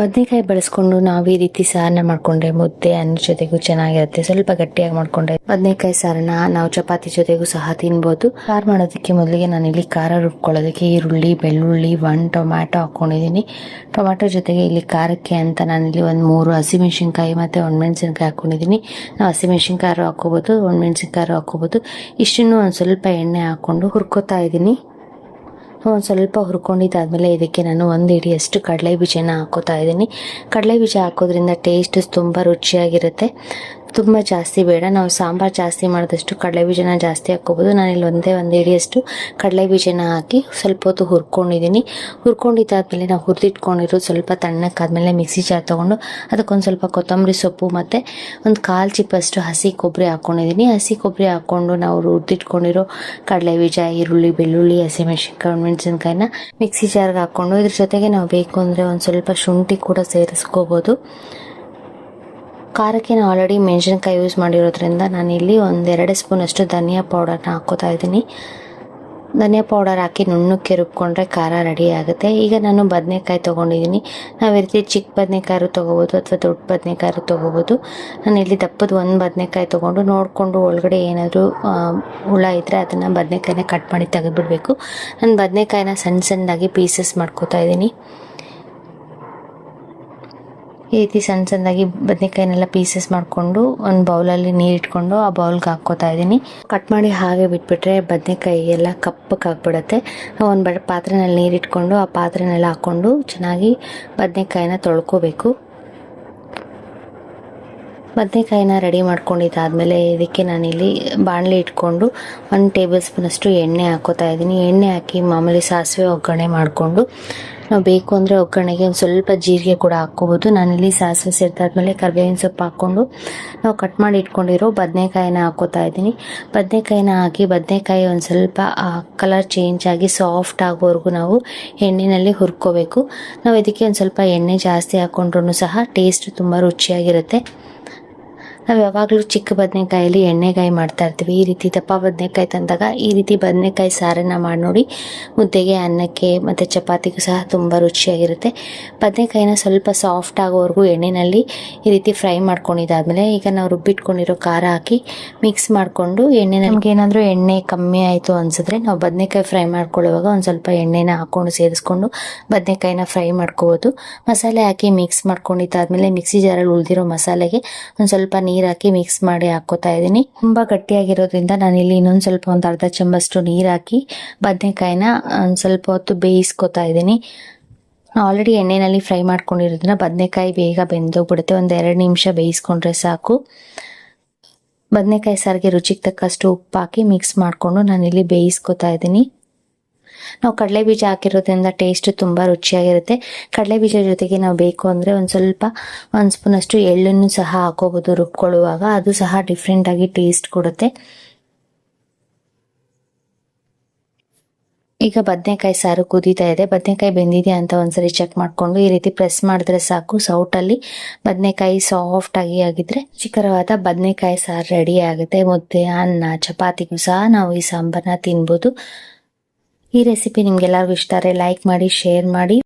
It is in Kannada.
ಬದನೆಕಾಯಿ ಬಳಸ್ಕೊಂಡು ನಾವು ಈ ರೀತಿ ಸಾರನ್ನ ಮಾಡ್ಕೊಂಡ್ರೆ ಮುದ್ದೆ ಅನ್ನ ಜೊತೆಗೂ ಚೆನ್ನಾಗಿರುತ್ತೆ. ಸ್ವಲ್ಪ ಗಟ್ಟಿಯಾಗಿ ಮಾಡ್ಕೊಂಡ್ರೆ ಬದನೆಕಾಯಿ ಸಾರನ್ನ ನಾವು ಚಪಾತಿ ಜೊತೆಗೂ ಸಹ ತಿನ್ಬೋದು. ಸಾರು ಮಾಡೋದಕ್ಕೆ ಮೊದಲಿಗೆ ನಾನು ಇಲ್ಲಿ ಖಾರ ರುಬ್ಕೊಳ್ಳೋದಕ್ಕೆ ಈರುಳ್ಳಿ, ಬೆಳ್ಳುಳ್ಳಿ, 1 ಟೊಮ್ಯಾಟೊ ಹಾಕೊಂಡಿದ್ದೀನಿ. ಟೊಮ್ಯಾಟೊ ಜೊತೆಗೆ ಇಲ್ಲಿ ಖಾರಕ್ಕೆ ಅಂತ ನಾನಿಲ್ಲಿ ಒಂದು 3 ಹಸಿಮೆಣಸಿನ್ಕಾಯಿ ಮತ್ತು ಒಣಮೆಣಸಿನ್ಕಾಯಿ ಹಾಕೊಂಡಿದ್ದೀನಿ. ನಾವು ಹಸಿಮೆಣಸಿನ್ಕಾಯಿ ಹಾಕೋಬೋದು, ಒಣಮೆಣಸಿನ್ಕಾಯಿ ಹಾಕೋಬೋದು. ಇಷ್ಟನ್ನು ಒಂದು ಸ್ವಲ್ಪ ಎಣ್ಣೆ ಹಾಕ್ಕೊಂಡು ಹುರ್ಕೋತಾ ಇದ್ದೀನಿ. ಒಂದು ಸ್ವಲ್ಪ ಹುರ್ಕೊಂಡಿದ್ದಾದಮೇಲೆ ಇದಕ್ಕೆ ನಾನು 1 ಹಿಡಿಯಷ್ಟು ಕಡಲೆ ಬೀಜನ ಹಾಕೋತಾ ಇದ್ದೀನಿ. ಕಡಲೆ ಬೀಜ ಹಾಕೋದ್ರಿಂದ ಟೇಸ್ಟ್ ತುಂಬ ರುಚಿಯಾಗಿರುತ್ತೆ. ತುಂಬ ಜಾಸ್ತಿ ಬೇಡ, ನಾವು ಸಾಂಬಾರು ಜಾಸ್ತಿ ಮಾಡಿದಷ್ಟು ಕಡಲೆ ಬೀಜನ ಜಾಸ್ತಿ ಹಾಕ್ಕೋಬೋದು. ನಾನಿಲ್ಲಿ ಒಂದು ಹಿಡಿಯಷ್ಟು ಕಡಲೆ ಬೀಜನ ಹಾಕಿ ಸ್ವಲ್ಪ ಹೊತ್ತು ಹುರ್ಕೊಂಡಿದ್ದೀನಿ. ಹುರ್ಕೊಂಡಿದ್ದಾದಮೇಲೆ ನಾವು ಹುರಿದಿಟ್ಕೊಂಡಿರೋ ಸ್ವಲ್ಪ ತಣ್ಣಕ್ಕಾದ್ಮೇಲೆ ಮಿಕ್ಸಿ ಜಾರ್ ತೊಗೊಂಡು ಅದಕ್ಕೊಂದು ಸ್ವಲ್ಪ ಕೊತ್ತಂಬರಿ ಸೊಪ್ಪು ಮತ್ತು ಒಂದು 1/4 ಚಿಪ್ಪಷ್ಟು ಹಸಿ ಕೊಬ್ಬರಿ ಹಾಕ್ಕೊಂಡಿದ್ದೀನಿ. ಹಸಿ ಕೊಬ್ಬರಿ ಹಾಕ್ಕೊಂಡು ನಾವು ಹುರಿದಿಟ್ಕೊಂಡಿರೋ ಕಡಲೆ ಬೀಜ, ಈರುಳ್ಳಿ, ಬೆಳ್ಳುಳ್ಳಿ, ಹಸಿಮೆಣಸಿನ್ಕಾಯಿ, ಒಣಮೆಣಸಿನ್ಕಾಯಿನ ಮಿಕ್ಸಿ ಜಾರ್ಗೆ ಹಾಕ್ಕೊಂಡು ಇದ್ರ ಜೊತೆಗೆ ನಾವು ಬೇಕು ಅಂದರೆ ಒಂದು ಸ್ವಲ್ಪ ಶುಂಠಿ ಕೂಡ ಸೇರಿಸ್ಕೋಬೋದು. ಖಾರಕ್ಕೆ ನಾವು ಆಲ್ರೆಡಿ ಮೆಣಸಿನ್ಕಾಯಿ ಯೂಸ್ ಮಾಡಿರೋದ್ರಿಂದ ನಾನಿಲ್ಲಿ 1-2 ಸ್ಪೂನಷ್ಟು ಧನಿಯಾ ಪೌಡರ್ನ ಹಾಕ್ಕೋತಾ ಇದ್ದೀನಿ. ಧನಿಯಾ ಪೌಡರ್ ಹಾಕಿ ನುಣ್ಣಕ್ಕೆ ರುಬ್ಕೊಂಡ್ರೆ ಖಾರ ರೆಡಿ ಆಗುತ್ತೆ. ಈಗ ನಾನು ಬದನೆಕಾಯಿ ತೊಗೊಂಡಿದ್ದೀನಿ. ನಾವು ಈ ರೀತಿ ಚಿಕ್ಕ ಬದನೆಕಾಯಿ ತೊಗೋಬೋದು ಅಥವಾ ದೊಡ್ಡ ಬದನೆಕಾಯಿ ತೊಗೋಬೋದು. ನಾನು ಇಲ್ಲಿ ದಪ್ಪದ 1 ಬದನೆಕಾಯಿ ತೊಗೊಂಡು ನೋಡಿಕೊಂಡು ಒಳಗಡೆ ಏನಾದರೂ ಹುಳ ಇದ್ದರೆ ಅದನ್ನು ಬದನೆಕಾಯಿನ ಕಟ್ ಮಾಡಿ ತೆಗೆದುಬಿಡಬೇಕು. ನಾನು ಬದನೆಕಾಯಿನ ಸಣ್ಣದಾಗಿ ಪೀಸಸ್ ಮಾಡ್ಕೋತಾ ಇದ್ದೀನಿ. ಈ ರೀತಿ ಸಣ್ಣದಾಗಿ ಬದನೆಕಾಯಿನೆಲ್ಲ ಪೀಸಸ್ ಮಾಡಿಕೊಂಡು ಒಂದು ಬೌಲಲ್ಲಿ ನೀರಿಟ್ಕೊಂಡು ಆ ಬೌಲ್ಗೆ ಹಾಕ್ಕೋತಾ ಇದ್ದೀನಿ. ಕಟ್ ಮಾಡಿ ಹಾಗೆ ಬಿಟ್ಬಿಟ್ರೆ ಬದನೆಕಾಯಿ ಎಲ್ಲ ಕಪ್ಪಗಾಗ್ಬಿಡುತ್ತೆ. ಒಂದು ಪಾತ್ರೆನಲ್ಲಿ ನೀರಿಟ್ಕೊಂಡು ಆ ಪಾತ್ರೆನೆಲ್ಲ ಹಾಕ್ಕೊಂಡು ಚೆನ್ನಾಗಿ ಬದನೆಕಾಯಿನ ತೊಳ್ಕೊಬೇಕು. ಬದನೆಕಾಯಿನ ರೆಡಿ ಮಾಡ್ಕೊಂಡಿದ್ದಾದಮೇಲೆ ಇದಕ್ಕೆ ನಾನಿಲ್ಲಿ ಬಾಣಲೆ ಇಟ್ಕೊಂಡು 1 ಟೇಬಲ್ ಸ್ಪೂನಷ್ಟು ಎಣ್ಣೆ ಹಾಕ್ಕೋತಾ ಇದ್ದೀನಿ. ಎಣ್ಣೆ ಹಾಕಿ ಮಾಮೂಲಿ ಸಾಸಿವೆ ಒಗ್ಗರಣೆ ಮಾಡಿಕೊಂಡು ನಾವು ಬೇಕು ಅಂದರೆ ಒಗ್ಗರಣೆಗೆ ಒಂದು ಸ್ವಲ್ಪ ಜೀರಿಗೆ ಕೂಡ ಹಾಕ್ಕೋಬೋದು. ನಾನಿಲ್ಲಿ ಸಾಸಿವೆ ಸೇರಿದಾದ್ಮೇಲೆ ಕರಿಬೇವಿನ ಸೊಪ್ಪು ಹಾಕ್ಕೊಂಡು ನಾವು ಕಟ್ ಮಾಡಿ ಇಟ್ಕೊಂಡಿರೋ ಬದನೆಕಾಯಿನ ಹಾಕ್ಕೋತಾ ಇದ್ದೀನಿ. ಬದನೆಕಾಯಿನ ಹಾಕಿ ಬದನೆಕಾಯಿ ಒಂದು ಸ್ವಲ್ಪ ಕಲರ್ ಚೇಂಜ್ ಆಗಿ ಸಾಫ್ಟ್ ಆಗೋವರೆಗೂ ನಾವು ಎಣ್ಣೆಯಲ್ಲಿ ಹುರ್ಕೋಬೇಕು. ನಾವು ಇದಕ್ಕೆ ಒಂದು ಸ್ವಲ್ಪ ಎಣ್ಣೆ ಜಾಸ್ತಿ ಹಾಕ್ಕೊಂಡ್ರೂ ಸಹ ಟೇಸ್ಟ್ ತುಂಬ ರುಚಿಯಾಗಿರುತ್ತೆ. ನಾವು ಯಾವಾಗಲೂ ಚಿಕ್ಕ ಬದನೆಕಾಯಲ್ಲಿ ಎಣ್ಣೆಗಾಯಿ ಮಾಡ್ತಾ ಇರ್ತೀವಿ. ಈ ರೀತಿ ದಪ್ಪ ಬದನೆಕಾಯಿ ತಂದಾಗ ಈ ರೀತಿ ಬದನೆಕಾಯಿ ಸಾರನ್ನು ಮಾಡಿ ನೋಡಿ. ಮುದ್ದೆಗೆ, ಅನ್ನಕ್ಕೆ ಮತ್ತು ಚಪಾತಿಗೂ ಸಹ ತುಂಬ ರುಚಿಯಾಗಿರುತ್ತೆ. ಬದನೆಕಾಯಿನ ಸ್ವಲ್ಪ ಸಾಫ್ಟ್ ಆಗೋವರೆಗೂ ಎಣ್ಣೆಯಲ್ಲಿ ಈ ರೀತಿ ಫ್ರೈ ಮಾಡ್ಕೊಂಡಿದ್ದಾದಮೇಲೆ ಈಗ ನಾವು ರುಬ್ಬಿಟ್ಕೊಂಡಿರೋ ಖಾರ ಹಾಕಿ ಮಿಕ್ಸ್ ಮಾಡಿಕೊಂಡು ನಮ್ಗೆ ಏನಾದರೂ ಎಣ್ಣೆ ಕಮ್ಮಿ ಆಯಿತು ಅನಿಸಿದ್ರೆ ನಾವು ಬದನೆಕಾಯಿ ಫ್ರೈ ಮಾಡ್ಕೊಳ್ಳುವಾಗ ಒಂದು ಸ್ವಲ್ಪ ಎಣ್ಣೆನ ಹಾಕ್ಕೊಂಡು ಸೇರಿಸ್ಕೊಂಡು ಬದನೆಕಾಯಿನ ಫ್ರೈ ಮಾಡ್ಕೋಬೋದು. ಮಸಾಲೆ ಹಾಕಿ ಮಿಕ್ಸ್ ಮಾಡ್ಕೊಂಡಿದ್ದಾದಮೇಲೆ ಮಿಕ್ಸಿ ಜಾರಲ್ಲಿ ಉಳಿದಿರೋ ಮಸಾಲೆಗೆ ಒಂದು ಸ್ವಲ್ಪ ನೀರು ಹಾಕಿ ಮಿಕ್ಸ್ ಮಾಡಿ ಹಾಕೋತಾ ಇದ್ದೀನಿ. ತುಂಬ ಗಟ್ಟಿಯಾಗಿರೋದ್ರಿಂದ ನಾನಿಲ್ಲಿ ಇನ್ನೊಂದು ಸ್ವಲ್ಪ ಒಂದು ಅರ್ಧ ಚಮಚಷ್ಟು ನೀರು ಹಾಕಿ ಬದನೆಕಾಯಿನ ಒಂದು ಸ್ವಲ್ಪ ಹೊತ್ತು ಬೇಯಿಸ್ಕೊತಾ ಇದ್ದೀನಿ. ನಾವು ಆಲ್ರೆಡಿ ಎಣ್ಣೆಯಲ್ಲಿ ಫ್ರೈ ಮಾಡ್ಕೊಂಡಿರೋದ್ರಿಂದ ಬದನೆಕಾಯಿ ಬೇಗ ಬೆಂದೋಗ್ಬಿಡುತ್ತೆ. 1-2 ನಿಮಿಷ ಬೇಯಿಸ್ಕೊಂಡ್ರೆ ಸಾಕು. ಬದನೆಕಾಯಿ ಸಾರಿಗೆ ರುಚಿಗೆ ತಕ್ಕಷ್ಟು ಉಪ್ಪು ಹಾಕಿ ಮಿಕ್ಸ್ ಮಾಡಿಕೊಂಡು ನಾನಿಲ್ಲಿ ಬೇಯಿಸ್ಕೊತಾ ಇದ್ದೀನಿ. ನಾವು ಕಡಲೆ ಬೀಜ ಹಾಕಿರೋದ್ರಿಂದ ಟೇಸ್ಟ್ ತುಂಬ ರುಚಿಯಾಗಿರುತ್ತೆ. ಕಡಲೆ ಬೀಜ ಜೊತೆಗೆ ನಾವು ಬೇಕು ಅಂದರೆ ಒಂದು ಸ್ಪೂನಷ್ಟು ಎಳ್ಳನ್ನು ಸಹ ಹಾಕೋಬೋದು ರುಬ್ಕೊಳ್ಳುವಾಗ. ಅದು ಸಹ ಡಿಫ್ರೆಂಟಾಗಿ ಟೇಸ್ಟ್ ಕೊಡುತ್ತೆ. ಈಗ ಬದನೆಕಾಯಿ ಸಾರು ಕುದೀತಾ ಇದೆ. ಬದನೆಕಾಯಿ ಬೆಂದಿದೆ ಅಂತ ಒಂದ್ಸರಿ ಚೆಕ್ ಮಾಡಿಕೊಂಡು ಈ ರೀತಿ ಪ್ರೆಸ್ ಮಾಡಿದ್ರೆ ಸಾಕು. ಸೌಟಲ್ಲಿ ಬದನೆಕಾಯಿ ಸಾಫ್ಟ್ ಆಗಿದ್ರೆ ರುಚಿಕರವಾದ ಬದನೆಕಾಯಿ ಸಾರು ರೆಡಿ ಆಗುತ್ತೆ. ಮುದ್ದೆ, ಅನ್ನ, ಚಪಾತಿಗೂ ಸಹ ನಾವು ಈ ಸಾಂಬಾರನ್ನ ತಿನ್ಬೋದು. ಈ ರೆಸಿಪಿ ನಿಮ್ಗೆಲ್ಲರಿಗೂ ಇಷ್ಟ ಆದರೆ ಲೈಕ್ ಮಾಡಿ, ಶೇರ್ ಮಾಡಿ.